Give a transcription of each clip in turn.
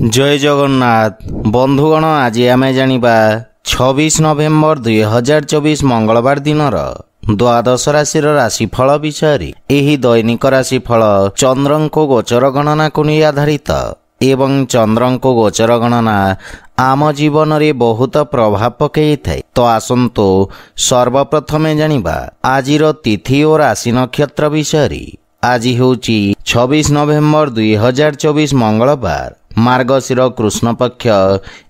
जय जगन्नाथ बंधुगण आज आम जानिबा 26 नवेम्बर 2024 मंगलवार दिनर द्वादश राशिर राशिफल विषय। एही दैनिक राशिफल चंद्रको गोचर गणना को नहीं आधारित एवं चंद्रको गोचर गणना आम जीवन में बहुत प्रभाव पकई थाए। तो आसंतु सर्वप्रथमे जानिबा आजिर तिथि और राशि नक्षत्र विषय। आज होची 26 नवेम्बर 2024 मंगलवार मार्गशीर कृष्ण पक्ष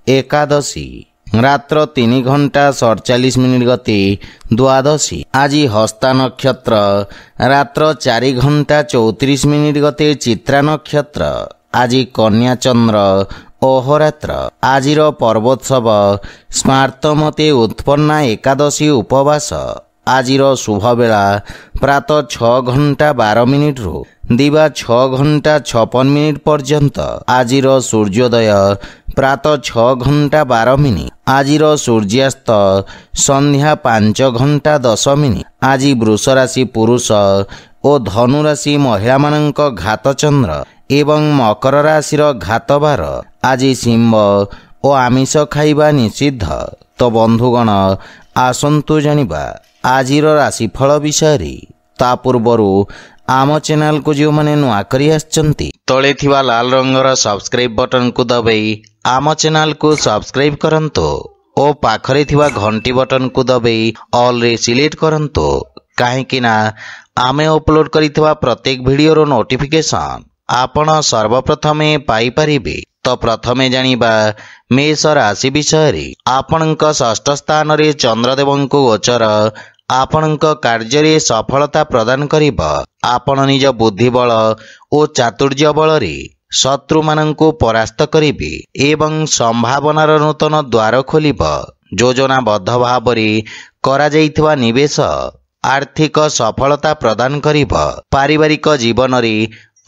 एकादशी रात्र 3 घंटा 47 गति द्वादशी। आज हस्ता नक्षत्र रात्र 4 घंटा 34 गति चित्रा नक्षत्र। आज कन्या चंद्र अहोरात्र। आजिर पर्वोत्सव स्मार्तमते उत्पन्ना एकादशी उपवास। आजिर शुभ बेला प्रातः 6 घंटा 12 रु दिवा 6 घंटा 56 पर्यंत। आजिर सूर्योदय प्रातः 6 घंटा 12। आजिर सूर्यास्त संध्या 5 घंटा 10। आज वृष राशि पुरुष और धनु राशि महिला मानक घात चंद्र एवं मकर राशि घात बार। आज सिंह और आमिष खाइबा निषिद्ध। तो बंधुगण आसंतु जानिबा आजिर राशिफल विषय। ता पूर्वरु आम चैनल को जो माने नुआ करी आछंती तळे थिबा लाल रंगर सब्सक्राइब बटन को दबाई आम चैनल को सब्सक्राइब करंतो और पाखरे थिबा घंटी बटन को दबाई ऑल रे सिलेक्ट करंतो। काहेकि ना आमे अपलोड करिथिबा प्रत्येक वीडियो रो नोटिफिकेशन आपण सर्वप्रथमे पाई परिबे। तो प्रथमे जानिबा मेष राशि विषय। आपणक षष्ठ स्थान रे चंद्रदेवंको गोचर आपणक कार्य सफलता प्रदान करिबा। आपण निज बुद्धिबल और चातुर्य बल रे शत्रु मानंको परास्त करिबे एवं संभावनार नूतन द्वार खोलिबा। योजनाबद्ध भाव रे करा जाइथिबा निवेश आर्थिक सफलता प्रदान करिबा। पारिवारिक जीवन रे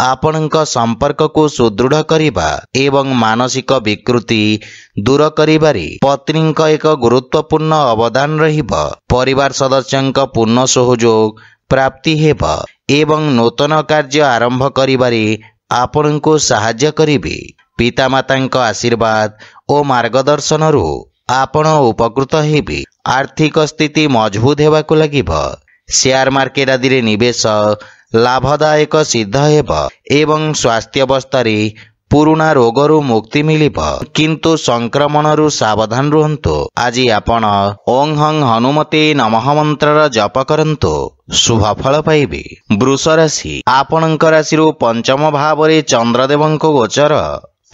आपणक संपर्क को सुदृढ़ करिबा एवं मानसिक विकृति दूर करिबारे पत्नीक एक गुरुत्वपूर्ण अवदान रहिबा। परिवार सदस्यंक पूर्ण सहयोग प्राप्ति हेबा एवं नूतन कार्य आरंभ करिबारे आपणको सहाय्य करिबे। पितामातांक आशीर्वाद और मार्गदर्शन रु आपण उपकृत हेबे। आर्थिक स्थिति मजबूत हेबाकु लागिबा। शेयर मार्केट आदि रे निवेश लाभदायक सिद्ध हेबा एवं स्वास्थ्य अवस्था रे पुराना रोगरु मुक्ति मिलिबा किंतु संक्रमण रु सावधान रुहंतु। आज आपण ओं हं हनुमते नमः मंत्र जप करंतु शुभ फल पाइबे। वृष राशि आपणक राशि रु पंचम भाव रे चंद्रदेवंको गोचर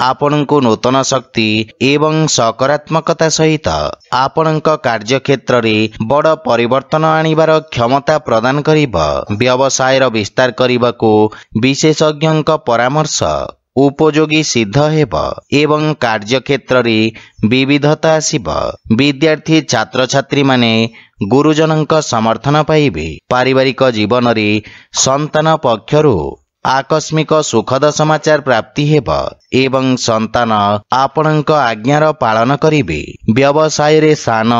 आपणको नूतन शक्ति एवं सकारात्मकता सहित आपणक कार्य क्षेत्र रे बड़ परिवर्तन आनिबार क्षमता प्रदान करिबा। व्यवसायर विस्तार करिबाको विशेषज्ञक परामर्श उपयोगी सिद्ध हेबा एवं कार्य क्षेत्र रे विविधता आसीबा। विद्यार्थी छात्र छात्री माने गुरुजनक समर्थन पाइबे। पारिवारिक जीवन रे संतान पक्षरु आकस्मिक सुखद समाचार प्राप्ति हेबा एवं संतान आपणक आज्ञार पालन करिबे। व्यवसाय रे सान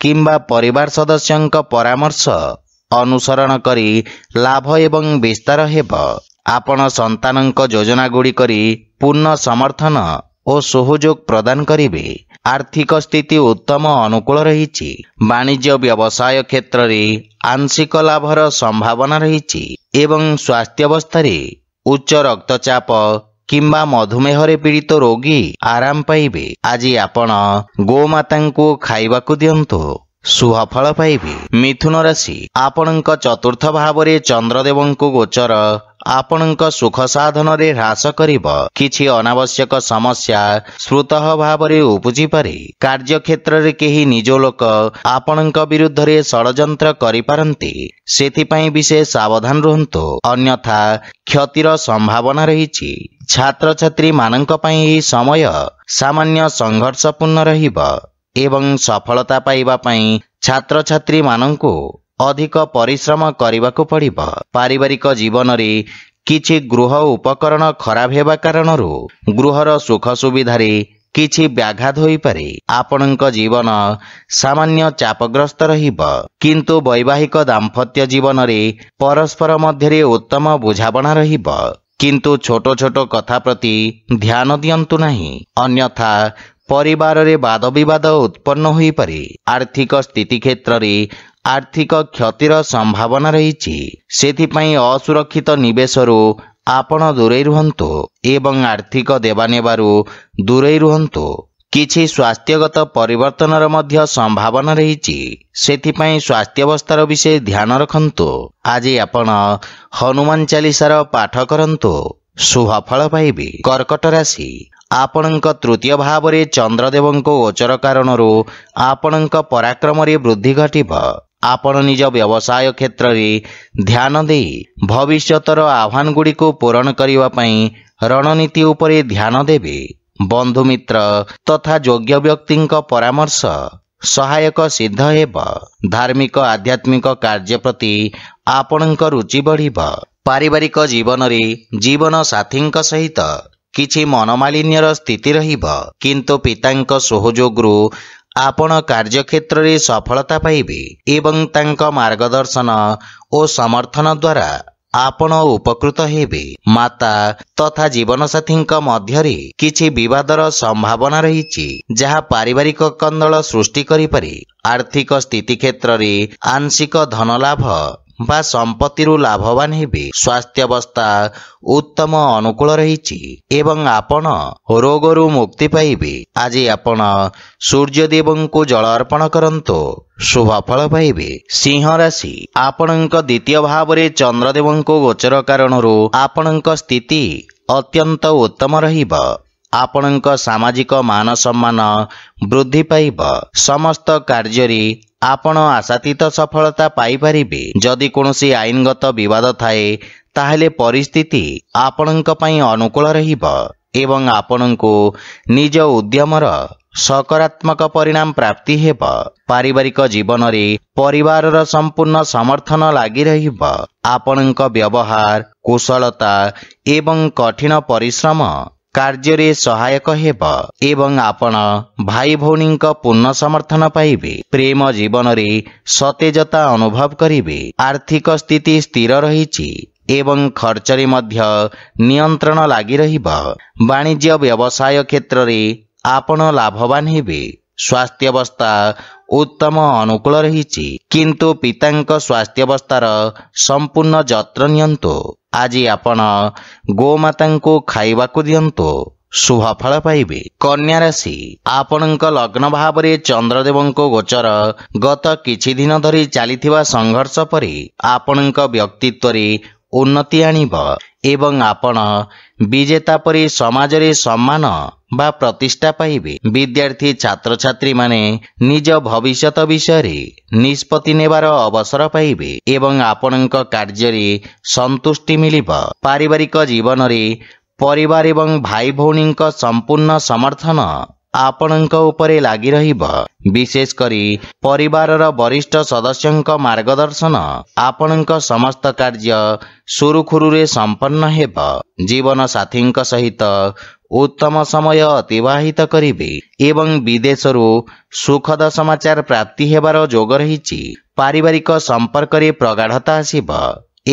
किंबा परिवार सदस्यंक परामर्श अनुसरण करी लाभ एवं विस्तार हेबा। आपण संतानंक योजना गुडी करी पूर्ण समर्थन और सहयोग प्रदान करिबे। आर्थिक स्थिति उत्तम अनुकूल रहिछि। वाणिज्य व्यवसाय क्षेत्र रे आंशिक लाभर संभावना रहिछि एवं स्वास्थ्य अवस्था रे उच्च रक्तचाप किंबा मधुमेह रे पीड़ित रोगी आराम पाइबे। आज आपण गोमातांको खाइबाकू दियंतु शुभ फल पाइबे। मिथुन राशि आपणक चतुर्थ भाव रे चंद्रदेवंको गोचर आपणक सुख साधन रे ह्रास करिबा। किछि अनावश्यक समस्या श्रुतः भाव रे उपजी पारे। कार्य क्षेत्र रे केही निज लोक आपणक विरुद्ध रे षडयंत्र करि पारंती सेथि पई विशेष सावधान रहंतु अन्यथा क्षतिर संभावना रहिछि। छात्र छात्री मानक पई एही समय सामान्य संघर्षपूर्ण रहिबा एवं सफलता पाइबा पई छात्र छात्री मानंकु अधिक परिश्रम करिबाकू पड़िबा। पारिवारिक जीवन रे किछि गृह उपकरण खराब हेबा कारणरु गृहर सुख सुविधा रे किछि व्याघात होई पारे। आपणक जीवन सामान्य चापग्रस्त रहिबा किंतु वैवाहिक दाम्पत्य जीवन रे परस्पर मध्य रे उत्तम बुझाबणा रहिबा। କିନ୍ତୁ ଛୋଟ ଛୋଟ କଥା ପ୍ରତି ଧ୍ୟାନ ଦିଅନ୍ତୁ ନାହିଁ, ଅନ୍ୟଥା ପରିବାରରେ ବାଦବିବାଦ ଉତ୍ପନ୍ନ ହୋଇପାରେ। ଆର୍ଥିକ ସ୍ଥିତି କ୍ଷେତ୍ରରେ ଆର୍ଥିକ କ୍ଷତିର ସମ୍ଭାବନା ରହିଛି। ସେଥିପାଇଁ ଅସୁରକ୍ଷିତ ନିବେଶରୁ ଆପଣ ଦୂରେଇ ରୁହନ୍ତୁ ଏବଂ ଆର୍ଥିକ ଦେବାନେବାରୁ ଦୂରେଇ ରୁହନ୍ତୁ। କିଛି ସ୍ୱାସ୍ଥ୍ୟଗତ ପରିବର୍ତ୍ତନର ମଧ୍ୟ ସମ୍ଭାବନା ରହିଛି। ସେଥିପାଇଁ ସ୍ୱାସ୍ଥ୍ୟାବସ୍ଥାର ବିଷୟ ଧ୍ୟାନ ରଖନ୍ତୁ। ଆଜି ଆପଣ ହନୁମାନ ଚାଳିଶାର ପାଠ କରନ୍ତୁ, ଶୁଭଫଳ ପାଇବେ। କର୍କଟ ରାଶି, ଆପଣଙ୍କ ତୃତୀୟ ଭାବରେ ଚନ୍ଦ୍ରଦେବଙ୍କ ଗୋଚର କାରଣରୁ ଆପଣଙ୍କ ପରାକ୍ରମରେ ବୃଦ୍ଧି ଘଟିବ। ଆପଣ ନିଜ ବ୍ୟବସାୟ କ୍ଷେତ୍ରରେ ଧ୍ୟାନ ଦେଇ ଭବିଷ୍ୟତର ଆହ୍ୱାନଗୁଡ଼ିକୁ ପୂରଣ କରିବା ପାଇଁ ରଣନୀତି ଉପରେ ଧ୍ୟାନ ଦେବେ। ବନ୍ଧୁମିତ୍ର ତଥା ଯୋଗ୍ୟ ବ୍ୟକ୍ତିଙ୍କ ପରାମର୍ଶ ସହାୟକ ସିଦ୍ଧ ହେବ। ଧାର୍ମିକ ଆଧ୍ୟାତ୍ମିକ କାର୍ଯ୍ୟ ପ୍ରତି ଆପଣଙ୍କ ରୁଚି ବଢ଼ିବ। ପାରିବାରିକ ଜୀବନରେ ଜୀବନ ସାଥୀଙ୍କ ସହିତ କିଛି ମନମାଳିନ୍ୟର ସ୍ଥିତି ରହିବ, କିନ୍ତୁ ପିତାଙ୍କ ସହଯୋଗରୁ ଆପଣ କାର୍ଯ୍ୟକ୍ଷେତ୍ରରେ ସଫଳତା ପାଇବେ ଏବଂ ତାଙ୍କ ମାର୍ଗଦର୍ଶନ ଓ ସମର୍ଥନ ଦ୍ୱାରା ଆପଣ ଉପକୃତ ହେବେ। ମାତା ତଥା ଜୀବନସାଥୀଙ୍କ ମଧ୍ୟରେ କିଛି ବିବାଦର ସମ୍ଭାବନା ରହିଛି, ଯାହା ପାରିବାରିକ କନ୍ଦଳ ସୃଷ୍ଟି କରିପାରେ। ଆର୍ଥିକ ସ୍ଥିତି କ୍ଷେତ୍ରରେ ଆଂଶିକ ଧନଲାଭ ବା ସମ୍ପତ୍ତିରୁ ଲାଭବାନ ହେବେ। ସ୍ୱାସ୍ଥ୍ୟାବସ୍ଥା ଉତ୍ତମ ଅନୁକୂଳ ରହିଛି ଏବଂ ଆପଣ ରୋଗରୁ ମୁକ୍ତି ପାଇବେ। ଆଜି ଆପଣ ସୂର୍ଯ୍ୟଦେବଙ୍କୁ ଜଳ ଅର୍ପଣ କରନ୍ତୁ, ଶୁଭଫଳ ପାଇବେ। ସିଂହ ରାଶି, ଆପଣଙ୍କ ଦ୍ୱିତୀୟ ଭାବରେ ଚନ୍ଦ୍ରଦେବଙ୍କ ଗୋଚର କାରଣରୁ ଆପଣଙ୍କ ସ୍ଥିତି ଅତ୍ୟନ୍ତ ଉତ୍ତମ ରହିବ। ଆପଣଙ୍କ ସାମାଜିକ ମାନ ସମ୍ମାନ ବୃଦ୍ଧି ପାଇବ। ସମସ୍ତ କାର୍ଯ୍ୟରେ ଆପଣ ଆଶାତୀତ ସଫଳତା ପାଇପାରିବେ। ଯଦି କୌଣସି ଆଇନଗତ ବିବାଦ ଥାଏ ତାହେଲେ ପରିସ୍ଥିତି ଆପଣଙ୍କ ପାଇଁ ଅନୁକୂଳ ରହିବ ଏବଂ ଆପଣଙ୍କୁ ନିଜ ଉଦ୍ୟମର ସକାରାତ୍ମକ ପରିଣାମ ପ୍ରାପ୍ତି ହେବ। ପାରିବାରିକ ଜୀବନରେ ପରିବାରର ସମ୍ପୂର୍ଣ୍ଣ ସମର୍ଥନ ଲାଗି ରହିବ। ଆପଣଙ୍କ ବ୍ୟବହାର, କୁଶଳତା ଏବଂ କଠିନ ପରିଶ୍ରମ କାର୍ଯ୍ୟରେ ସହାୟକ ହେବ ଏବଂ ଆପଣ ଭାଇ ଭଉଣୀଙ୍କ ପୂର୍ଣ୍ଣ ସମର୍ଥନ ପାଇବେ। ପ୍ରେମ ଜୀବନରେ ସତେଜତା ଅନୁଭବ କରିବେ। ଆର୍ଥିକ ସ୍ଥିତି ସ୍ଥିର ରହିଛି ଏବଂ ଖର୍ଚ୍ଚରେ ମଧ୍ୟ ନିୟନ୍ତ୍ରଣ ଲାଗି ରହିବ। ବାଣିଜ୍ୟ ବ୍ୟବସାୟ କ୍ଷେତ୍ରରେ ଆପଣ ଲାଭବାନ ହେବେ। ସ୍ୱାସ୍ଥ୍ୟାବସ୍ଥା ଉତ୍ତମ ଅନୁକୂଳ ରହିଛି, କିନ୍ତୁ ପିତାଙ୍କ ସ୍ୱାସ୍ଥ୍ୟାବସ୍ଥାର ସମ୍ପୂର୍ଣ୍ଣ ଯତ୍ନ ନିଅନ୍ତୁ। ଆଜି ଆପଣ ଗୋମାତାଙ୍କୁ ଖାଇବାକୁ ଦିଅନ୍ତୁ, ଶୁଭଫଳ ପାଇବେ। କନ୍ୟା ରାଶି, ଆପଣଙ୍କ ଲଗ୍ନ ଭାବରେ ଚନ୍ଦ୍ରଦେବଙ୍କ ଗୋଚର ଗତ କିଛି ଦିନ ଧରି ଚାଲିଥିବା ସଂଘର୍ଷ ପରେ ଆପଣଙ୍କ ବ୍ୟକ୍ତିତ୍ୱରେ ଉନ୍ନତି ଆଣିବ ଏବଂ ଆପଣ ବିଜେତା ପରି ସମାଜରେ ସମ୍ମାନ ବା ପ୍ରତିଷ୍ଠା ପାଇବେ। ବିଦ୍ୟାର୍ଥୀ ଛାତ୍ରଛାତ୍ରୀମାନେ ନିଜ ଭବିଷ୍ୟତ ବିଷୟରେ ନିଷ୍ପତ୍ତି ନେବାର ଅବସର ପାଇବେ ଏବଂ ଆପଣଙ୍କ କାର୍ଯ୍ୟରେ ସନ୍ତୁଷ୍ଟି ମିଳିବ। ପାରିବାରିକ ଜୀବନରେ ପରିବାର ଏବଂ ଭାଇ ଭଉଣୀଙ୍କ ସମ୍ପୂର୍ଣ୍ଣ ସମର୍ଥନ ଆପଣଙ୍କ ଉପରେ ଲାଗି ରହିବ। ବିଶେଷ କରି ପରିବାରର ବରିଷ୍ଠ ସଦସ୍ୟଙ୍କ ମାର୍ଗଦର୍ଶନ ଆପଣଙ୍କ ସମସ୍ତ କାର୍ଯ୍ୟ ସୁରୁଖୁରୁରେ ସମ୍ପନ୍ନ ହେବ। ଜୀବନସାଥୀଙ୍କ ସହିତ ଉତ୍ତମ ସମୟ ଅତିବାହିତ କରିବେ ଏବଂ ବିଦେଶରୁ ସୁଖଦ ସମାଚାର ପ୍ରାପ୍ତି ହେବାର ଯୋଗ ରହିଛି। ପାରିବାରିକ ସମ୍ପର୍କରେ ପ୍ରଗାଢ଼ତା ଆସିବ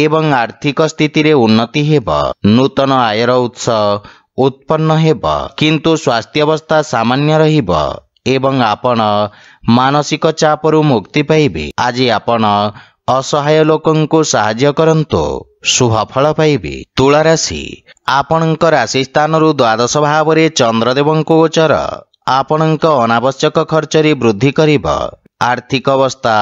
ଏବଂ ଆର୍ଥିକ ସ୍ଥିତିରେ ଉନ୍ନତି ହେବ। ନୂତନ ଆୟର ଉତ୍ସ ଉତ୍ପନ୍ନ ହେବ, କିନ୍ତୁ ସ୍ୱାସ୍ଥ୍ୟାବସ୍ଥା ସାମାନ୍ୟ ରହିବ ଏବଂ ଆପଣ ମାନସିକ ଚାପରୁ ମୁକ୍ତି ପାଇବେ। ଆଜି ଆପଣ ଅସହାୟ ଲୋକଙ୍କୁ ସାହାଯ୍ୟ କରନ୍ତୁ, ଶୁଭଫଳ ପାଇବେ। ତୁଳା ରାଶି, ଆପଣଙ୍କ ରାଶି ସ୍ଥାନରୁ ଦ୍ୱାଦଶ ଭାବରେ ଚନ୍ଦ୍ରଦେବଙ୍କ ଗୋଚର ଆପଣଙ୍କ ଅନାବଶ୍ୟକ ଖର୍ଚ୍ଚରେ ବୃଦ୍ଧି କରିବ। ଆର୍ଥିକ ଅବସ୍ଥା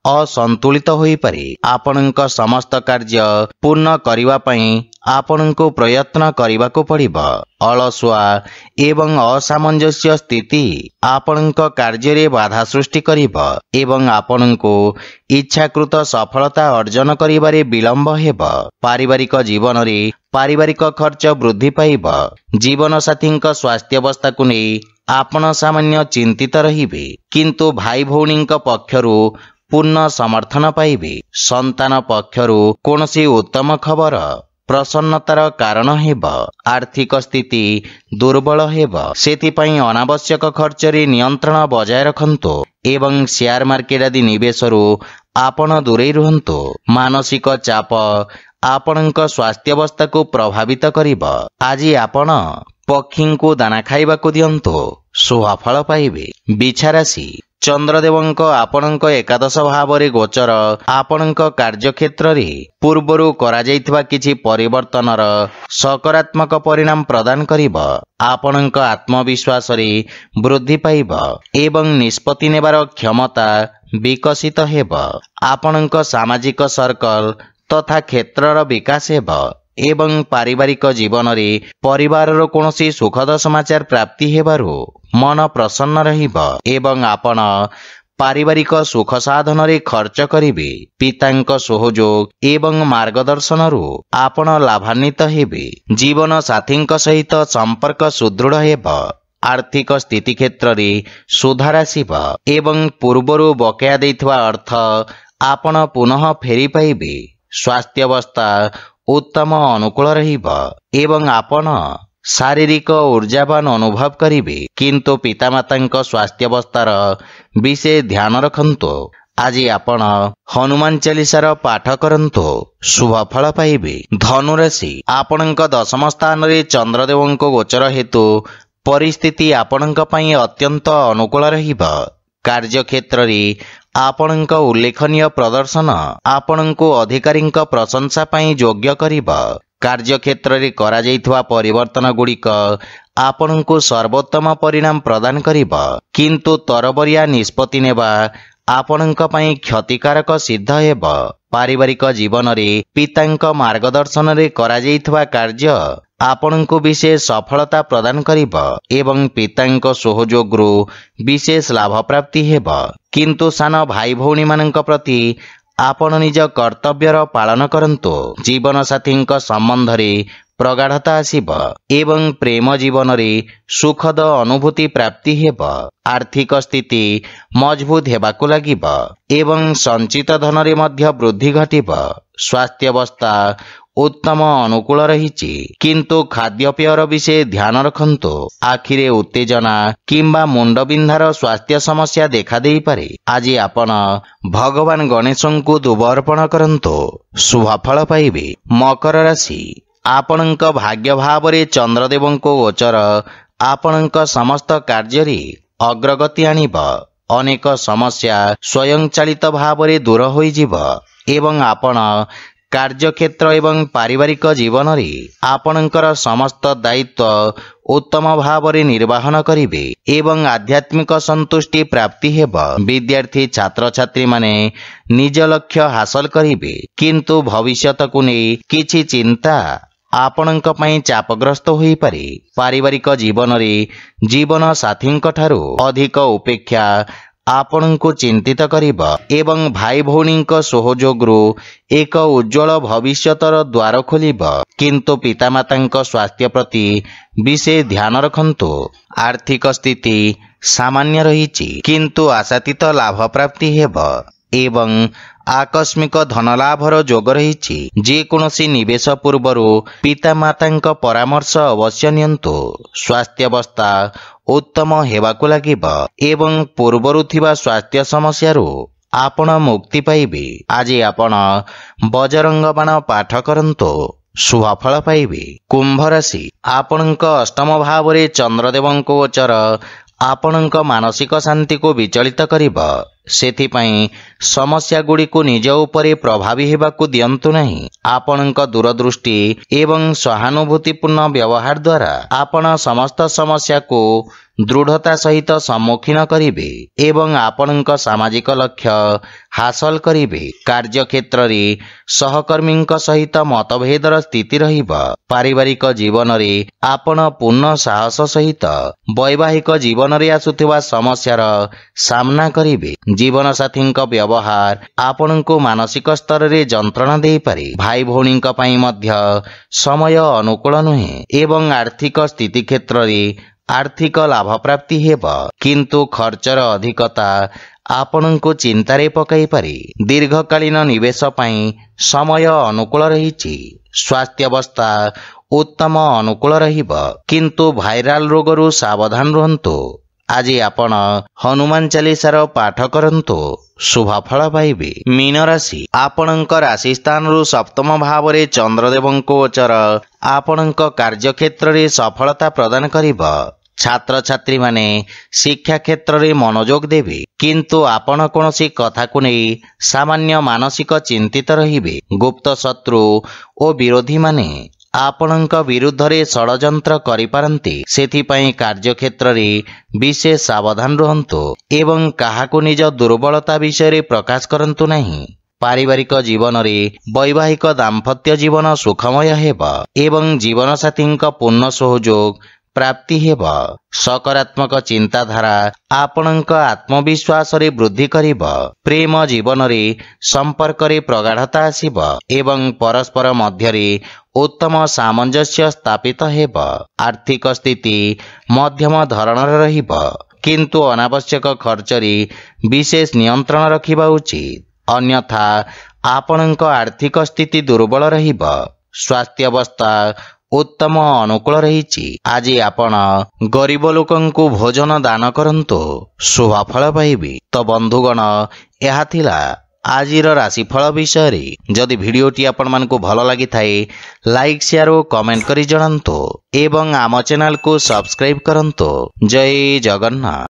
ଅସନ୍ତୁଳିତ ହୋଇପାରେ। ଆପଣଙ୍କ ସମସ୍ତ କାର୍ଯ୍ୟ ପୂର୍ଣ୍ଣ କରିବା ପାଇଁ ଆପଣଙ୍କୁ ପ୍ରୟତ୍ନ କରିବାକୁ ପଡ଼ିବ। ଅଳସୁଆ ଏବଂ ଅସାମଞ୍ଜସ୍ୟ ସ୍ଥିତି ଆପଣଙ୍କ କାର୍ଯ୍ୟରେ ବାଧା ସୃଷ୍ଟି କରିବ ଏବଂ ଆପଣଙ୍କୁ ଇଚ୍ଛାକୃତ ସଫଳତା ଅର୍ଜନ କରିବାରେ ବିଳମ୍ବ ହେବ। ପାରିବାରିକ ଜୀବନରେ ପାରିବାରିକ ଖର୍ଚ୍ଚ ବୃଦ୍ଧି ପାଇବ। ଜୀବନସାଥୀଙ୍କ ସ୍ୱାସ୍ଥ୍ୟାବସ୍ଥାକୁ ନେଇ ଆପଣ ସାମାନ୍ୟ ଚିନ୍ତିତ ରହିବେ, କିନ୍ତୁ ଭାଇ ଭଉଣୀଙ୍କ ପକ୍ଷରୁ ପୂର୍ଣ୍ଣ ସମର୍ଥନ ପାଇବେ। ସନ୍ତାନ ପକ୍ଷରୁ କୌଣସି ଉତ୍ତମ ଖବର ପ୍ରସନ୍ନତାର କାରଣ ହେବ। ଆର୍ଥିକ ସ୍ଥିତି ଦୁର୍ବଳ ହେବ, ସେଥିପାଇଁ ଅନାବଶ୍ୟକ ଖର୍ଚ୍ଚରେ ନିୟନ୍ତ୍ରଣ ବଜାୟ ରଖନ୍ତୁ ଏବଂ ସେୟାର ମାର୍କେଟ ଆଦି ନିବେଶରୁ ଆପଣ ଦୂରେଇ ରୁହନ୍ତୁ। ମାନସିକ ଚାପ ଆପଣଙ୍କ ସ୍ୱାସ୍ଥ୍ୟାବସ୍ଥାକୁ ପ୍ରଭାବିତ କରିବ। ଆଜି ଆପଣ ପକ୍ଷୀଙ୍କୁ ଦାନା ଖାଇବାକୁ ଦିଅନ୍ତୁ, ଶୁଭଫଳ ପାଇବେ। ବିଛାରାଶି ଚନ୍ଦ୍ରଦେବଙ୍କ ଆପଣଙ୍କ ଏକାଦଶ ଭାବରେ ଗୋଚର ଆପଣଙ୍କ କାର୍ଯ୍ୟକ୍ଷେତ୍ରରେ ପୂର୍ବରୁ କରାଯାଇଥିବା କିଛି ପରିବର୍ତ୍ତନର ସକାରାତ୍ମକ ପରିଣାମ ପ୍ରଦାନ କରିବ। ଆପଣଙ୍କ ଆତ୍ମବିଶ୍ୱାସରେ ବୃଦ୍ଧି ପାଇବ ଏବଂ ନିଷ୍ପତ୍ତି ନେବାର କ୍ଷମତା ବିକଶିତ ହେବ। ଆପଣଙ୍କ ସାମାଜିକ ସର୍କଲ ତଥା କ୍ଷେତ୍ରର ବିକାଶ ହେବ ଏବଂ ପାରିବାରିକ ଜୀବନରେ ପରିବାରର କୌଣସି ସୁଖଦ ସମାଚାର ପ୍ରାପ୍ତି ହେବାରୁ ମନ ପ୍ରସନ୍ନ ରହିବ ଏବଂ ଆପଣ ପାରିବାରିକ ସୁଖ ସାଧନରେ ଖର୍ଚ୍ଚ କରିବେ। ପିତାଙ୍କ ସହଯୋଗ ଏବଂ ମାର୍ଗଦର୍ଶନରୁ ଆପଣ ଲାଭାନ୍ୱିତ ହେବେ। ଜୀବନ ସାଥୀଙ୍କ ସହିତ ସମ୍ପର୍କ ସୁଦୃଢ଼ ହେବ। ଆର୍ଥିକ ସ୍ଥିତି କ୍ଷେତ୍ରରେ ସୁଧାର ଆସିବ ଏବଂ ପୂର୍ବରୁ ବକେୟା ଦେଇଥିବା ଅର୍ଥ ଆପଣ ପୁନଃ ଫେରି ପାଇବେ। ସ୍ୱାସ୍ଥ୍ୟାବସ୍ଥା ଉତ୍ତମ ଅନୁକୂଳ ରହିବ ଏବଂ ଆପଣ ଶାରୀରିକ ଊର୍ଜାବାନ ଅନୁଭବ କରିବେ, କିନ୍ତୁ ପିତାମାତାଙ୍କ ସ୍ୱାସ୍ଥ୍ୟାବସ୍ଥାର ବିଶେଷ ଧ୍ୟାନ ରଖନ୍ତୁ। ଆଜି ଆପଣ ହନୁମାନ ଚାଳିଶାର ପାଠ କରନ୍ତୁ, ଶୁଭଫଳ ପାଇବେ। ଧନୁରାଶି ଆପଣଙ୍କ ଦଶମ ସ୍ଥାନରେ ଚନ୍ଦ୍ରଦେବଙ୍କ ଗୋଚର ହେତୁ ପରିସ୍ଥିତି ଆପଣଙ୍କ ପାଇଁ ଅତ୍ୟନ୍ତ ଅନୁକୂଳ ରହିବ। କାର୍ଯ୍ୟକ୍ଷେତ୍ରରେ ଆପଣଙ୍କ ଉଲ୍ଲେଖନୀୟ ପ୍ରଦର୍ଶନ ଆପଣଙ୍କୁ ଅଧିକାରୀଙ୍କ ପ୍ରଶଂସା ପାଇଁ ଯୋଗ୍ୟ କରିବ। କାର୍ଯ୍ୟକ୍ଷେତ୍ରରେ କରାଯାଇଥିବା ପରିବର୍ତ୍ତନ ଗୁଡ଼ିକ ଆପଣଙ୍କୁ ସର୍ବୋତ୍ତମ ପରିଣାମ ପ୍ରଦାନ କରିବ, କିନ୍ତୁ ତରବରିଆ ନିଷ୍ପତ୍ତି ନେବା ଆପଣଙ୍କ ପାଇଁ କ୍ଷତିକାରକ ସିଦ୍ଧ ହେବ। ପାରିବାରିକ ଜୀବନରେ ପିତାଙ୍କ ମାର୍ଗଦର୍ଶନରେ କରାଯାଇଥିବା କାର୍ଯ୍ୟ ଆପଣଙ୍କୁ ବିଶେଷ ସଫଳତା ପ୍ରଦାନ କରିବ ଏବଂ ପିତାଙ୍କ ସହଯୋଗରୁ ବିଶେଷ ଲାଭ ପ୍ରାପ୍ତି ହେବ, କିନ୍ତୁ ସାନ ଭାଇ ଭଉଣୀମାନଙ୍କ ପ୍ରତି ଆପଣ ନିଜ କର୍ତ୍ତବ୍ୟର ପାଳନ କରନ୍ତୁ। ଜୀବନସାଥୀଙ୍କ ସମ୍ବନ୍ଧରେ ପ୍ରଗାଢ଼ତା ଆସିବ ଏବଂ ପ୍ରେମ ଜୀବନରେ ସୁଖଦ ଅନୁଭୂତି ପ୍ରାପ୍ତି ହେବ। ଆର୍ଥିକ ସ୍ଥିତି ମଜବୁତ ହେବାକୁ ଲାଗିବ ଏବଂ ସଞ୍ଚିତ ଧନରେ ମଧ୍ୟ ବୃଦ୍ଧି ଘଟିବ। ସ୍ୱାସ୍ଥ୍ୟାବସ୍ଥା ଉତ୍ତମ ଅନୁକୂଳ ରହିଛି, କିନ୍ତୁ ଖାଦ୍ୟପେୟର ବିଷୟ ଧ୍ୟାନ ରଖନ୍ତୁ। ଆଖିରେ ଉତ୍ତେଜନା କିମ୍ବା ମୁଣ୍ଡବିନ୍ଧାର ସ୍ୱାସ୍ଥ୍ୟ ସମସ୍ୟା ଦେଖାଦେଇପାରେ। ଆଜି ଆପଣ ଭଗବାନ ଗଣେଶଙ୍କୁ ଦୁବ ଅର୍ପଣ କରନ୍ତୁ, ଶୁଭଫଳ ପାଇବେ। ମକର ରାଶି ଆପଣଙ୍କ ଭାଗ୍ୟ ଭାବରେ ଚନ୍ଦ୍ରଦେବଙ୍କ ଗୋଚର ଆପଣଙ୍କ ସମସ୍ତ କାର୍ଯ୍ୟରେ ଅଗ୍ରଗତି ଆଣିବ। ଅନେକ ସମସ୍ୟା ସ୍ୱୟଂଚାଳିତ ଭାବରେ ଦୂର ହୋଇଯିବ ଏବଂ ଆପଣ କାର୍ଯ୍ୟକ୍ଷେତ୍ର ଏବଂ ପାରିବାରିକ ଜୀବନରେ ଆପଣଙ୍କର ସମସ୍ତ ଦାୟିତ୍ୱ ଉତ୍ତମ ଭାବରେ ନିର୍ବାହନ କରିବେ ଏବଂ ଆଧ୍ୟାତ୍ମିକ ସନ୍ତୁଷ୍ଟି ପ୍ରାପ୍ତି ହେବ। ବିଦ୍ୟାର୍ଥୀ ଛାତ୍ରଛାତ୍ରୀମାନେ ନିଜ ଲକ୍ଷ୍ୟ ହାସଲ କରିବେ, କିନ୍ତୁ ଭବିଷ୍ୟତକୁ ନେଇ କିଛି ଚିନ୍ତା ଆପଣଙ୍କ ପାଇଁ ଚାପଗ୍ରସ୍ତ ହୋଇପାରେ। ପାରିବାରିକ ଜୀବନରେ ଜୀବନ ସାଥୀଙ୍କଠାରୁ ଅଧିକ ଉପେକ୍ଷା ଆପଣଙ୍କୁ ଚିନ୍ତିତ କରିବ ଏବଂ ଭାଇ ଭଉଣୀଙ୍କ ସହଯୋଗରୁ ଏକ ଉଜ୍ଜଳ ଭବିଷ୍ୟତର ଦ୍ୱାର ଖୋଲିବ, କିନ୍ତୁ ପିତାମାତାଙ୍କ ସ୍ୱାସ୍ଥ୍ୟ ପ୍ରତି ବିଶେଷ ଧ୍ୟାନ ରଖନ୍ତୁ। ଆର୍ଥିକ ସ୍ଥିତି ସାମାନ୍ୟ ରହିଛି, କିନ୍ତୁ ଆଶାତୀତ ଲାଭ ପ୍ରାପ୍ତି ହେବ ଏବଂ ଆକସ୍ମିକ ଧନଲାଭର ଯୋଗ ରହିଛି। ଯେକୌଣସି ନିବେଶ ପୂର୍ବରୁ ପିତାମାତାଙ୍କ ପରାମର୍ଶ ଅବଶ୍ୟ ନିଅନ୍ତୁ। ସ୍ୱାସ୍ଥ୍ୟାବସ୍ଥା ଉତ୍ତମ ହେବାକୁ ଲାଗିବ ଏବଂ ପୂର୍ବରୁ ଥିବା ସ୍ୱାସ୍ଥ୍ୟ ସମସ୍ୟାରୁ ଆପଣ ମୁକ୍ତି ପାଇବେ। ଆଜି ଆପଣ ବଜରଙ୍ଗ ବାଣ ପାଠ କରନ୍ତୁ, ଶୁଭଫଳ ପାଇବେ। କୁମ୍ଭ ରାଶି ଆପଣଙ୍କ ଅଷ୍ଟମ ଭାବରେ ଚନ୍ଦ୍ରଦେବଙ୍କ ଗୋଚର ଆପଣଙ୍କ ମାନସିକ ଶାନ୍ତିକୁ ବିଚଳିତ କରିବ। ସେଥିପାଇଁ ସମସ୍ୟାଗୁଡ଼ିକୁ ନିଜ ଉପରେ ପ୍ରଭାବୀ ହେବାକୁ ଦିଅନ୍ତୁ ନାହିଁ। ଆପଣଙ୍କ ଦୂରଦୃଷ୍ଟି ଏବଂ ସହାନୁଭୂତିପୂର୍ଣ୍ଣ ବ୍ୟବହାର ଦ୍ୱାରା ଆପଣ ସମସ୍ତ ସମସ୍ୟାକୁ ଦୃଢ଼ତା ସହିତ ସମ୍ମୁଖୀନ କରିବେ ଏବଂ ଆପଣଙ୍କ ସାମାଜିକ ଲକ୍ଷ୍ୟ ହାସଲ କରିବେ। କାର୍ଯ୍ୟକ୍ଷେତ୍ରରେ ସହକର୍ମୀଙ୍କ ସହିତ ମତଭେଦର ସ୍ଥିତି ରହିବ। ପାରିବାରିକ ଜୀବନରେ ଆପଣ ପୂର୍ଣ୍ଣ ସାହସ ସହିତ ବୈବାହିକ ଜୀବନରେ ଆସୁଥିବା ସମସ୍ୟାର ସାମ୍ନା କରିବେ। ଜୀବନସାଥୀଙ୍କ ବ୍ୟବହାର ଆପଣଙ୍କୁ ମାନସିକ ସ୍ତରରେ ଯନ୍ତ୍ରଣା ଦେଇପାରେ। ଭାଇ ଭଉଣୀଙ୍କ ପାଇଁ ମଧ୍ୟ ସମୟ ଅନୁକୂଳ ନୁହେଁ ଏବଂ ଆର୍ଥିକ ସ୍ଥିତି କ୍ଷେତ୍ରରେ ଆର୍ଥିକ ଲାଭ ପ୍ରାପ୍ତି ହେବ, କିନ୍ତୁ ଖର୍ଚ୍ଚର ଅଧିକତା ଆପଣଙ୍କୁ ଚିନ୍ତାରେ ପକାଇପାରେ। ଦୀର୍ଘକାଳୀନ ନିବେଶ ପାଇଁ ସମୟ ଅନୁକୂଳ ରହିଛି। ସ୍ୱାସ୍ଥ୍ୟାବସ୍ଥା ଉତ୍ତମ ଅନୁକୂଳ ରହିବ, କିନ୍ତୁ ଭାଇରାଲ ରୋଗରୁ ସାବଧାନ ରୁହନ୍ତୁ। ଆଜି ଆପଣ ହନୁମାନ ଚାଲିସାର ପାଠ କରନ୍ତୁ, ଶୁଭଫଳ ପାଇବେ। ମୀନ ରାଶି, ଆପଣଙ୍କ ରାଶି ସ୍ଥାନରୁ ସପ୍ତମ ଭାବରେ ଚନ୍ଦ୍ରଦେବଙ୍କ ଗୋଚର ଆପଣଙ୍କ କାର୍ଯ୍ୟକ୍ଷେତ୍ରରେ ସଫଳତା ପ୍ରଦାନ କରିବ। ଛାତ୍ରଛାତ୍ରୀମାନେ ଶିକ୍ଷା କ୍ଷେତ୍ରରେ ମନୋଯୋଗ ଦେବେ, କିନ୍ତୁ ଆପଣ କୌଣସି କଥାକୁ ନେଇ ସାମାନ୍ୟ ମାନସିକ ଚିନ୍ତିତ ରହିବେ। ଗୁପ୍ତ ଶତ୍ରୁ ଓ ବିରୋଧୀମାନେ ଆପଣଙ୍କ ବିରୁଦ୍ଧରେ ଷଡ଼ଯନ୍ତ୍ର କରିପାରନ୍ତି, ସେଥିପାଇଁ କାର୍ଯ୍ୟକ୍ଷେତ୍ରରେ ବିଶେଷ ସାବଧାନ ରୁହନ୍ତୁ ଏବଂ କାହାକୁ ନିଜ ଦୁର୍ବଳତା ବିଷୟରେ ପ୍ରକାଶ କରନ୍ତୁ ନାହିଁ। ପାରିବାରିକ ଜୀବନରେ ବୈବାହିକ ଦାମ୍ପତ୍ୟ ଜୀବନ ସୁଖମୟ ହେବ ଏବଂ ଜୀବନସାଥୀଙ୍କ ପୂର୍ଣ୍ଣ ସହଯୋଗ ପ୍ରାପ୍ତି ହେବ। ସକାରାତ୍ମକ ଚିନ୍ତାଧାରା ଆପଣଙ୍କ ଆତ୍ମବିଶ୍ୱାସରେ ବୃଦ୍ଧି କରିବ। ପ୍ରେମ ଜୀବନରେ ସମ୍ପର୍କରେ ପ୍ରଗାଢ଼ତା ଆସିବ ଏବଂ ପରସ୍ପର ମଧ୍ୟରେ ଉତ୍ତମ ସାମଞ୍ଜସ୍ୟ ସ୍ଥାପିତ ହେବ। ଆର୍ଥିକ ସ୍ଥିତି ମଧ୍ୟମ ଧରଣର ରହିବ, କିନ୍ତୁ ଅନାବଶ୍ୟକ ଖର୍ଚ୍ଚରେ ବିଶେଷ ନିୟନ୍ତ୍ରଣ ରଖିବା ଉଚିତ, ଅନ୍ୟଥା ଆପଣଙ୍କ ଆର୍ଥିକ ସ୍ଥିତି ଦୁର୍ବଳ ରହିବ। ସ୍ୱାସ୍ଥ୍ୟାବସ୍ଥା ଉତ୍ତମ ଅନୁକୂଳ ରହିଛି। ଆଜି ଆପଣ ଗରିବ ଲୋକଙ୍କୁ ଭୋଜନ ଦାନ କରନ୍ତୁ, ଶୁଭଫଳ ପାଇବେ। ତ ବନ୍ଧୁଗଣ, ଏହା ଥିଲା ଆଜିର ରାଶିଫଳ ବିଷୟରେ। ଯଦି ଭିଡ଼ିଓଟି ଆପଣମାନଙ୍କୁ ଭଲ ଲାଗିଥାଏ, ଲାଇକ୍, ସେୟାର ଓ କମେଣ୍ଟ କରି ଜଣାନ୍ତୁ ଏବଂ ଆମ ଚ୍ୟାନେଲକୁ ସବସ୍କ୍ରାଇବ୍ କରନ୍ତୁ। ଜୟ ଜଗନ୍ନାଥ।